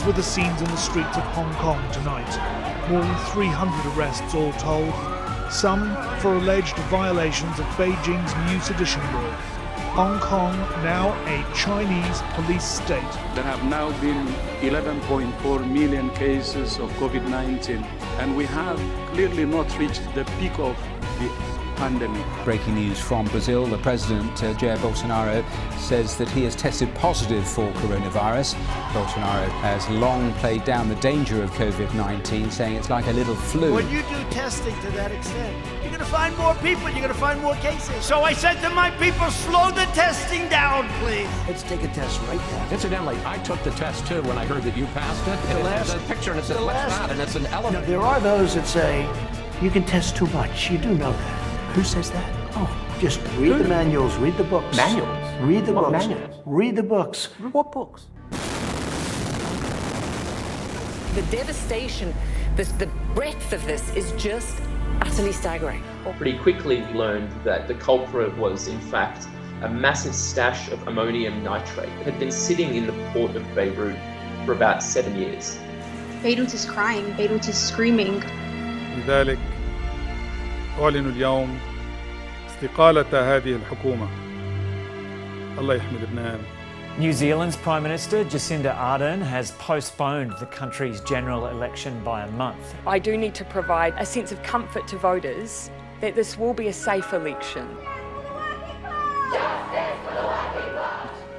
were the scenes in the streets of Hong Kong tonight. More than 300 arrests all told, some for alleged violations of Beijing's new sedition law. Hong Kong now a Chinese police state. There have now been 11.4 million cases of COVID-19, and we have clearly not reached the peak of the pandemic. Breaking news from Brazil. The president, Jair Bolsonaro, says that he has tested positive for coronavirus. Bolsonaro has long played down the danger of COVID-19, saying it's like a little flu. When you do testing to that extent, you're going to find more people, you're going to find more cases. So I said to my people, slow the testing down, please. Let's take a test right now. Incidentally, I took the test too when I heard that you passed it. And there's a picture and it says, what's that? And it's an element. There are those that say, you can test too much. You do know that. Who says that? Oh, just read the manuals, read the books. Manuals? Read the books. Manuals? Read the books. What books? The devastation, the breadth of this is just utterly staggering. Pretty quickly we learned that the culprit was in fact a massive stash of ammonium nitrate that had been sitting in the port of Beirut for about 7 years. Beirut is crying, Beirut is screaming. لذلك أعلن اليوم استقالة هذه الحكومة. الله يحمي لبنان. New Zealand's Prime Minister Jacinda Ardern has postponed the country's general election by a month. I do need to provide a sense of comfort to voters that this will be a safe election.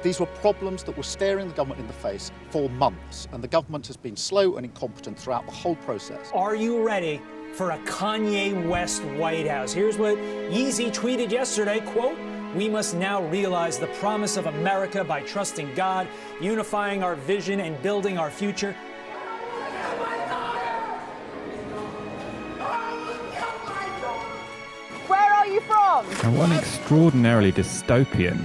These were problems that were staring the government in the face for months, and the government has been slow and incompetent throughout the whole process. Are you ready for a Kanye West White House? Here's what Yeezy tweeted yesterday, quote, "We must now realize the promise of America by trusting God, unifying our vision and building our future." Where are you from? And what an extraordinarily dystopian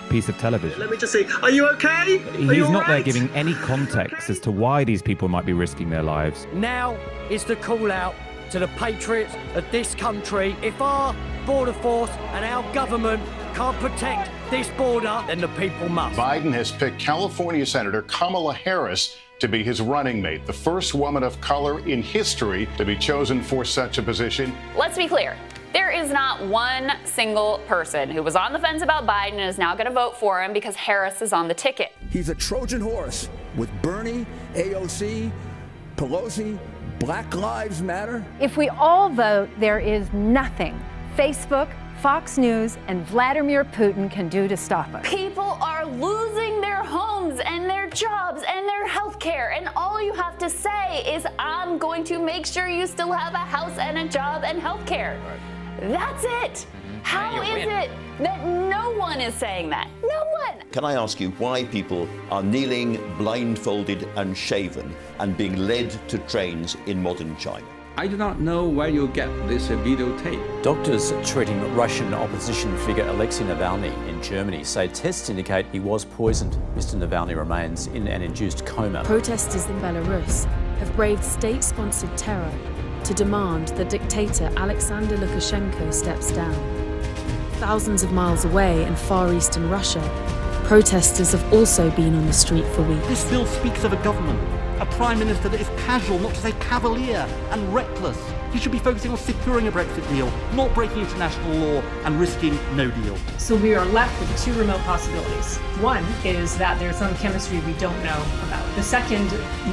piece of television. Let me just say, are you okay? He's not there giving any context as to why these people might be risking their lives. Now is the call out to the patriots of this country. If our border force and our government can't protect this border, then the people must. Biden has picked California Senator Kamala Harris to be his running mate, the first woman of color in history to be chosen for such a position. Let's be clear. There is not one single person who was on the fence about Biden and is now going to vote for him because Harris is on the ticket. He's a Trojan horse with Bernie, AOC, Pelosi, Black Lives Matter. If we all vote, there is nothing Facebook, Fox News, and Vladimir Putin can do to stop us. People are losing their homes and their jobs and their health care, and all you have to say is, I'm going to make sure you still have a house and a job and health care. That's it. How is it that no one is saying that? No one. Can I ask you why people are kneeling, blindfolded and shaven and being led to trains in modern China? I do not know where you get this videotape. Doctors treating Russian opposition figure Alexei Navalny in Germany say tests indicate he was poisoned. Mr. Navalny remains in an induced coma. Protesters in Belarus have braved state-sponsored terror to demand that dictator Alexander Lukashenko steps down. Thousands of miles away in far eastern Russia, protesters have also been on the street for weeks. This bill speaks of a government, a prime minister that is casual, not to say cavalier, and reckless. He should be focusing on securing a Brexit deal, not breaking international law and risking no deal. So we are left with two remote possibilities. One is that there's some chemistry we don't know about. The second,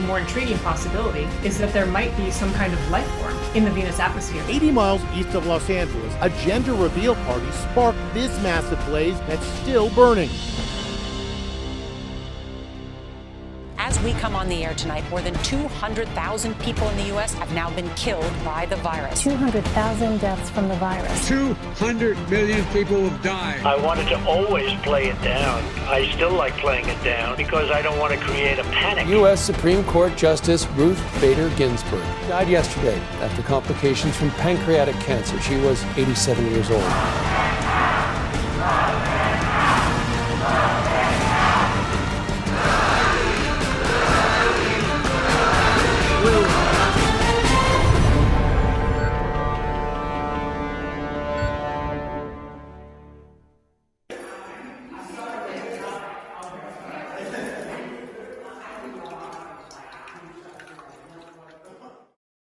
more intriguing possibility is that there might be some kind of life form in the Venus atmosphere. 80 miles east of Los Angeles, a gender reveal party sparked this massive blaze that's still burning. As we come on the air tonight, more than 200,000 people in the U.S. have now been killed by the virus. 200,000 deaths from the virus. 200 million people have died. I wanted to always play it down. I still like playing it down because I don't want to create a panic. U.S. Supreme Court Justice Ruth Bader Ginsburg died yesterday after complications from pancreatic cancer. She was 87 years old.